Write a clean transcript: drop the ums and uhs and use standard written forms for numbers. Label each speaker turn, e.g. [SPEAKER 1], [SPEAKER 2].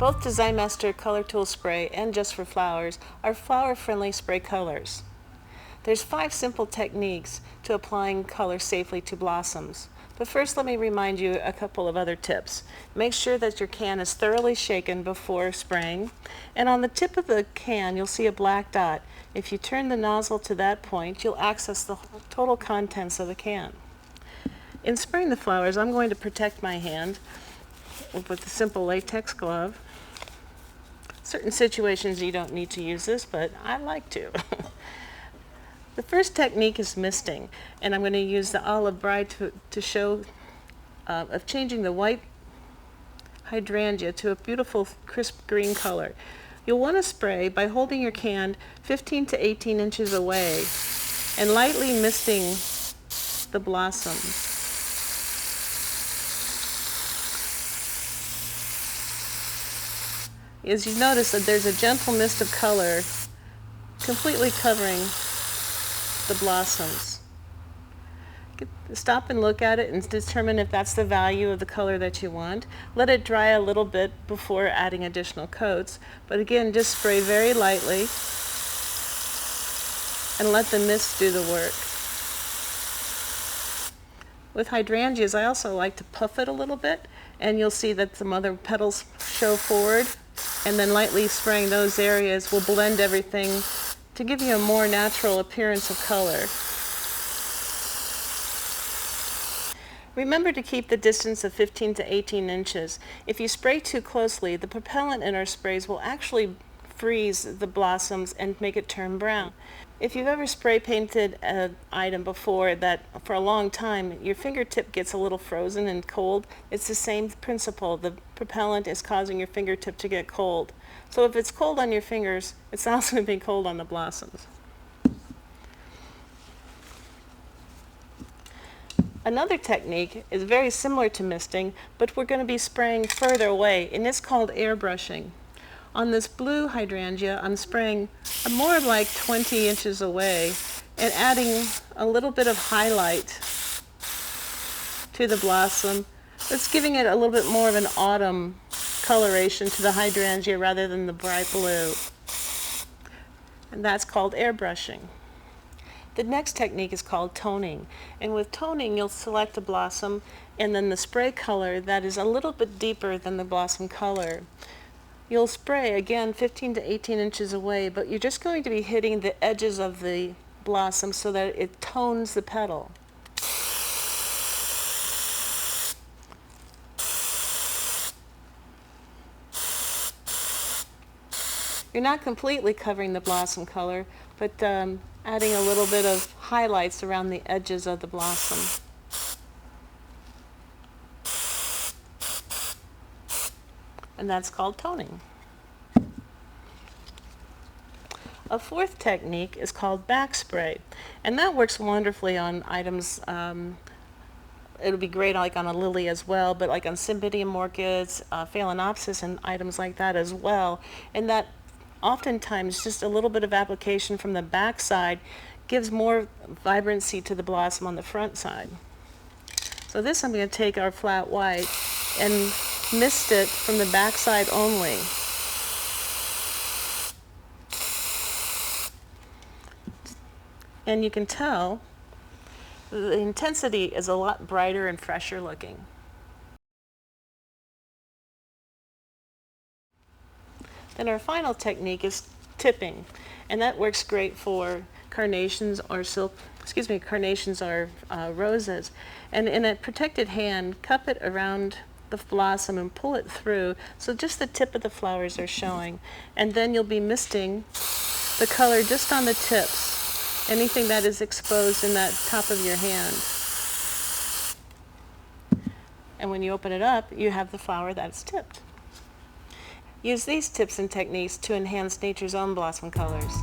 [SPEAKER 1] Both Design Master Color Tool Spray and Just for Flowers are flower-friendly spray colors. There's 5 simple techniques to applying color safely to blossoms. But first, let me remind you a couple of other tips. Make sure that your can is thoroughly shaken before spraying. And on the tip of the can, you'll see a black dot. If you turn the nozzle to that point, you'll access the total contents of the can. In spraying the flowers, I'm going to protect my hand with a simple latex glove. Certain situations you don't need to use this, but I like to. The first technique is misting, and I'm going to use the olive bride to show of changing the white hydrangea to a beautiful crisp green color. You'll want to spray by holding your can 15 to 18 inches away and lightly misting the blossoms. As you notice that there's a gentle mist of color completely covering the blossoms. Stop and look at it and determine if that's the value of the color that you want. Let it dry a little bit before adding additional coats, but again, just spray very lightly and let the mist do the work. With hydrangeas, I also like to puff it a little bit, and you'll see that some other petals show forward, and then lightly spraying those areas will blend everything to give you a more natural appearance of color. Remember to keep the distance of 15 to 18 inches. If you spray too closely, the propellant in our sprays will actually freeze the blossoms and make it turn brown. If you've ever spray painted an item before that for a long time your fingertip gets a little frozen and cold, it's the same principle. The propellant is causing your fingertip to get cold. So if it's cold on your fingers, it's also going to be cold on the blossoms. Another technique is very similar to misting, but we're going to be spraying further away, and it's called airbrushing. On this blue hydrangea, I'm spraying more like 20 inches away and adding a little bit of highlight to the blossom. It's giving it a little bit more of an autumn coloration to the hydrangea rather than the bright blue. And that's called airbrushing. The next technique is called toning. And with toning, you'll select a blossom and then the spray color that is a little bit deeper than the blossom color. You'll spray, again, 15 to 18 inches away, but you're just going to be hitting the edges of the blossom so that it tones the petal. You're not completely covering the blossom color, but adding a little bit of highlights around the edges of the blossom. And that's called toning. A fourth technique is called back spray, and that works wonderfully on items. It'll be great like on a lily as well, but like on cymbidium orchids, phalaenopsis, and items like that as well. And that oftentimes just a little bit of application from the back side gives more vibrancy to the blossom on the front side. So this, I'm going to take our flat white and mist it from the back side only. And you can tell the intensity is a lot brighter and fresher looking. Then our final technique is tipping, and that works great for carnations or roses. And in a protected hand, cup it around the blossom and pull it through so just the tip of the flowers are showing. And then you'll be misting the color just on the tips, anything that is exposed in that top of your hand. And when you open it up, you have the flower that's tipped. Use these tips and techniques to enhance nature's own blossom colors.